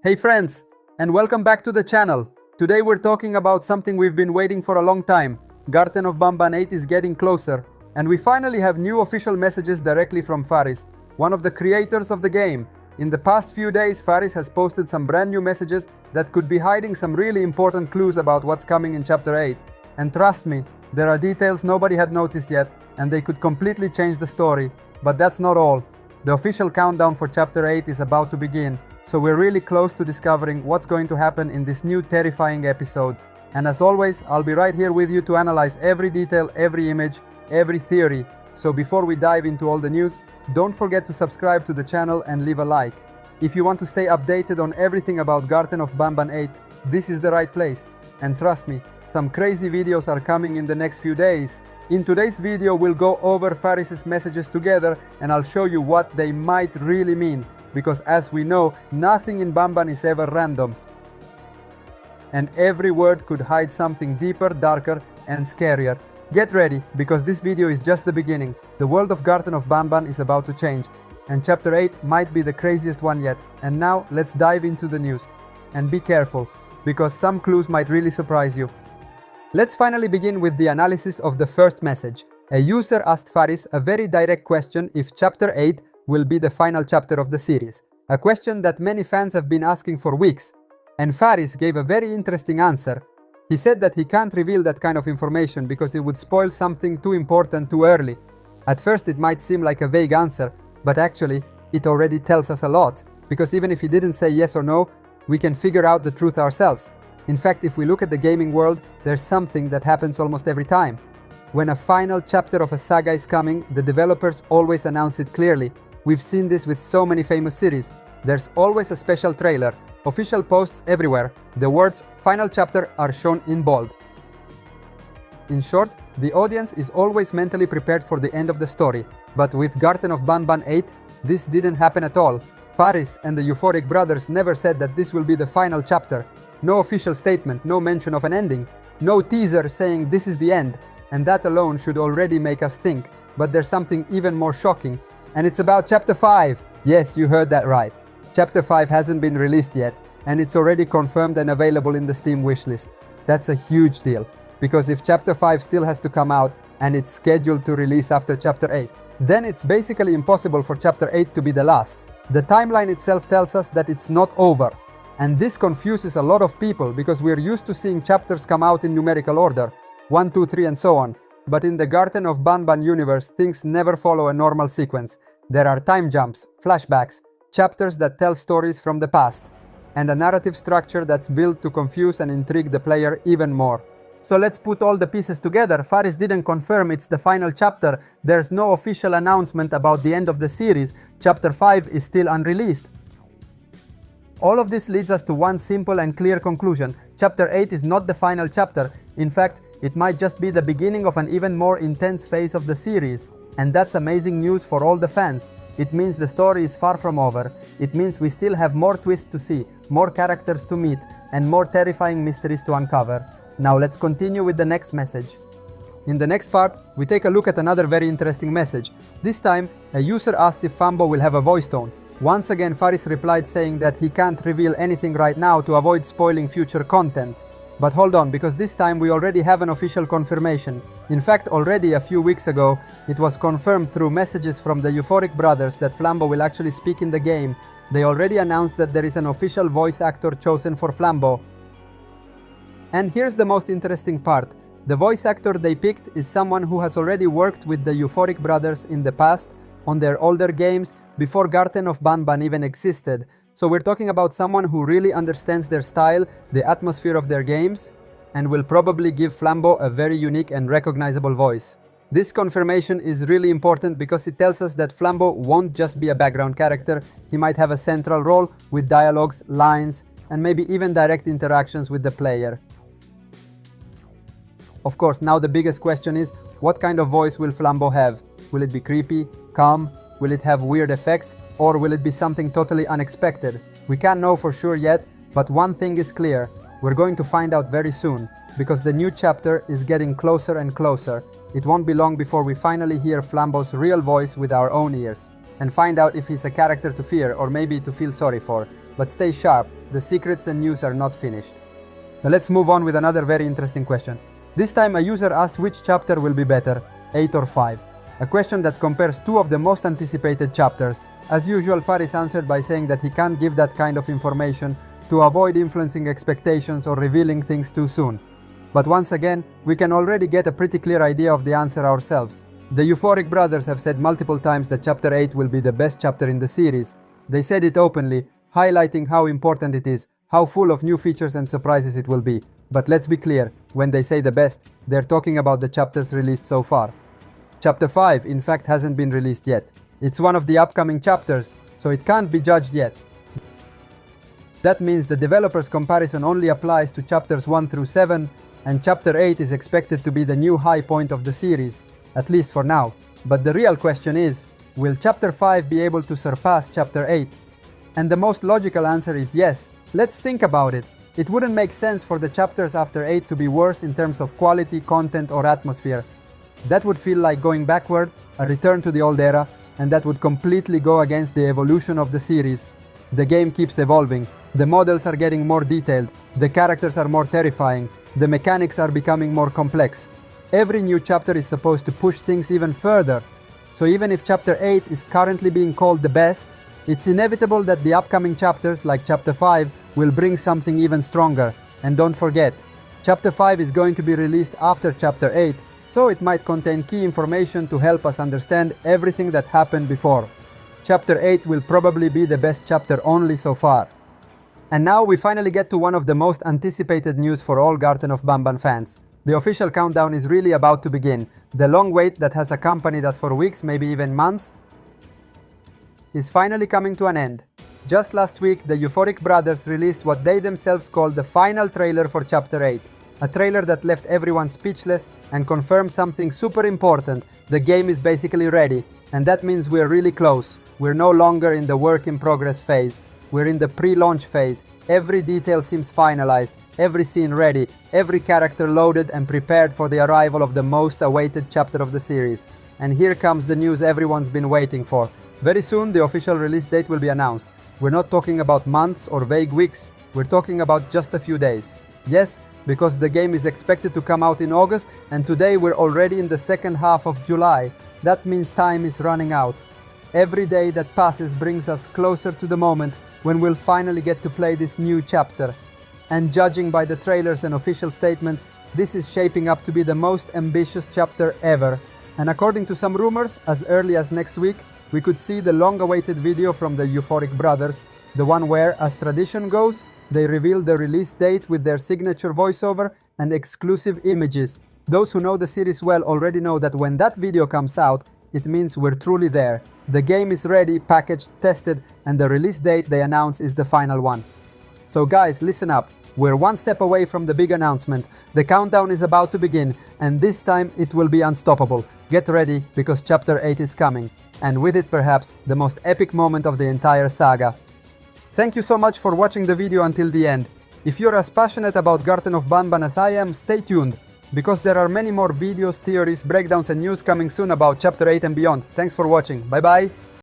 Hey friends, and welcome back to the channel. Today we're talking about something we've been waiting for a long time. Garten of Banban 8 is getting closer, and we finally have new official messages directly from FARIS, one of the creators of the game. In the past few days, FARIS has posted some brand new messages that could be hiding some really important clues about what's coming in Chapter 8. And trust me, there are details nobody had noticed yet, and they could completely change the story. But that's not all. The official countdown for Chapter 8 is about to begin. So we're really close to discovering what's going to happen in this new terrifying episode. And as always, I'll be right here with you to analyze every detail, every image, every theory. So before we dive into all the news, don't forget to subscribe to the channel and leave a like. If you want to stay updated on everything about Garten of Banban 8, this is the right place. And trust me, some crazy videos are coming in the next few days. In today's video, we'll go over FARIS' messages together and I'll show you what they might really mean. Because as we know, nothing in Banban is ever random. And every word could hide something deeper, darker, and scarier. Get ready, because this video is just the beginning. The world of Garten of Banban is about to change, and Chapter 8 might be the craziest one yet. And now, let's dive into the news. And be careful, because some clues might really surprise you. Let's finally begin with the analysis of the first message. A user asked FARIS a very direct question if Chapter 8 will be the final chapter of the series, a question that many fans have been asking for weeks, and FARIS gave a very interesting answer. He said that he can't reveal that kind of information because it would spoil something too important too early. At first it might seem like a vague answer, but actually it already tells us a lot, because even if he didn't say yes or no, we can figure out the truth ourselves. In fact, if we look at the gaming world, there's something that happens almost every time. When a final chapter of a saga is coming, the developers always announce it clearly. We've seen this with so many famous series. There's always a special trailer, official posts everywhere. The words "Final Chapter" are shown in bold. In short, the audience is always mentally prepared for the end of the story. But with Garten of Banban 8, this didn't happen at all. FARIS and the Euphoric brothers never said that this will be the final chapter. No official statement, no mention of an ending. No teaser saying this is the end. And that alone should already make us think. But there's something even more shocking. And it's about Chapter 5. Yes, you heard that right. Chapter 5 hasn't been released yet, and it's already confirmed and available in the Steam wishlist. That's a huge deal, because if Chapter 5 still has to come out, and it's scheduled to release after Chapter 8, then it's basically impossible for Chapter 8 to be the last. The timeline itself tells us that it's not over. And this confuses a lot of people, because we're used to seeing chapters come out in numerical order, 1, 2, 3 and so on. But in the Garten of Banban universe, things never follow a normal sequence. There are time jumps, flashbacks, chapters that tell stories from the past, and a narrative structure that's built to confuse and intrigue the player even more. So let's put all the pieces together. FARIS didn't confirm it's the final chapter. There's no official announcement about the end of the series. Chapter 5 is still unreleased. All of this leads us to one simple and clear conclusion. Chapter 8 is not the final chapter. In fact, it might just be the beginning of an even more intense phase of the series. And that's amazing news for all the fans. It means the story is far from over. It means we still have more twists to see, more characters to meet, and more terrifying mysteries to uncover. Now let's continue with the next message. In the next part, we take a look at another very interesting message. This time, a user asked if Flambeau will have a voice tone. Once again, FARIS replied saying that he can't reveal anything right now to avoid spoiling future content. But hold on, because this time we already have an official confirmation. In fact, already a few weeks ago, it was confirmed through messages from the Euphoric brothers that Flambeau will actually speak in the game. They already announced that there is an official voice actor chosen for Flambeau. And here's the most interesting part. The voice actor they picked is someone who has already worked with the Euphoric brothers in the past, on their older games, before Garten of Banban even existed. So we're talking about someone who really understands their style, the atmosphere of their games, and will probably give Flambeau a very unique and recognizable voice. This confirmation is really important because it tells us that Flambeau won't just be a background character. He might have a central role with dialogues, lines, and maybe even direct interactions with the player. Of course, now the biggest question is, what kind of voice will Flambeau have? Will it be creepy, calm? Will it have weird effects? Or will it be something totally unexpected? We can't know for sure yet, but one thing is clear. We're going to find out very soon, because the new chapter is getting closer and closer. It won't be long before we finally hear Flambeau's real voice with our own ears, and find out if he's a character to fear or maybe to feel sorry for. but stay sharp, the secrets and news are not finished. Now let's move on with another very interesting question. This time a user asked which chapter will be better, 8 or 5. A question that compares two of the most anticipated chapters. As usual, Faris answered by saying that he can't give that kind of information to avoid influencing expectations or revealing things too soon. But once again, we can already get a pretty clear idea of the answer ourselves. The Euphoric brothers have said multiple times that Chapter 8 will be the best chapter in the series. They said it openly, highlighting how important it is, how full of new features and surprises it will be. But let's be clear, when they say the best, they're talking about the chapters released so far. Chapter 5, in fact, hasn't been released yet. It's one of the upcoming chapters, so it can't be judged yet. That means the developer's comparison only applies to chapters 1 through 7, and Chapter 8 is expected to be the new high point of the series, at least for now. But the real question is, will Chapter 5 be able to surpass Chapter 8? And the most logical answer is yes. Let's think about it. It wouldn't make sense for the chapters after 8 to be worse in terms of quality, content or atmosphere. That would feel like going backward, a return to the old era, and that would completely go against the evolution of the series. The game keeps evolving, the models are getting more detailed, the characters are more terrifying, the mechanics are becoming more complex. Every new chapter is supposed to push things even further. So even if Chapter 8 is currently being called the best, it's inevitable that the upcoming chapters, like Chapter 5, will bring something even stronger. And don't forget, Chapter 5 is going to be released after Chapter 8, so it might contain key information to help us understand everything that happened before. Chapter 8 will probably be the best chapter only so far. And now we finally get to one of the most anticipated news for all Garten of Banban fans. The official countdown is really about to begin. The long wait that has accompanied us for weeks, maybe even months, is finally coming to an end. Just last week, the Euphoric brothers released what they themselves called the final trailer for Chapter 8. A trailer that left everyone speechless and confirmed something super important. The game is basically ready, and that means we're really close. We're no longer in the work in progress phase. We're in the pre-launch phase. Every detail seems finalized, every scene ready, every character loaded and prepared for the arrival of the most awaited chapter of the series. And here comes the news everyone's been waiting for. Very soon the official release date will be announced. We're not talking about months or vague weeks, we're talking about just a few days. Yes, because the game is expected to come out in August, and today we're already in the second half of July. That means time is running out. Every day that passes brings us closer to the moment when we'll finally get to play this new chapter. And judging by the trailers and official statements, this is shaping up to be the most ambitious chapter ever. And according to some rumors, as early as next week, we could see the long-awaited video from the Euphoric brothers, the one where, as tradition goes, they reveal the release date with their signature voiceover and exclusive images. Those who know the series well already know that when that video comes out, it means we're truly there. The game is ready, packaged, tested, and the release date they announce is the final one. So guys, listen up. We're one step away from the big announcement. The countdown is about to begin, and this time it will be unstoppable. Get ready, because Chapter 8 is coming. And with it perhaps the most epic moment of the entire saga. Thank you so much for watching the video until the end. If you're as passionate about Garten of Banban as I am, stay tuned, because there are many more videos, theories, breakdowns and news coming soon about Chapter 8 and beyond. Thanks for watching. Bye bye!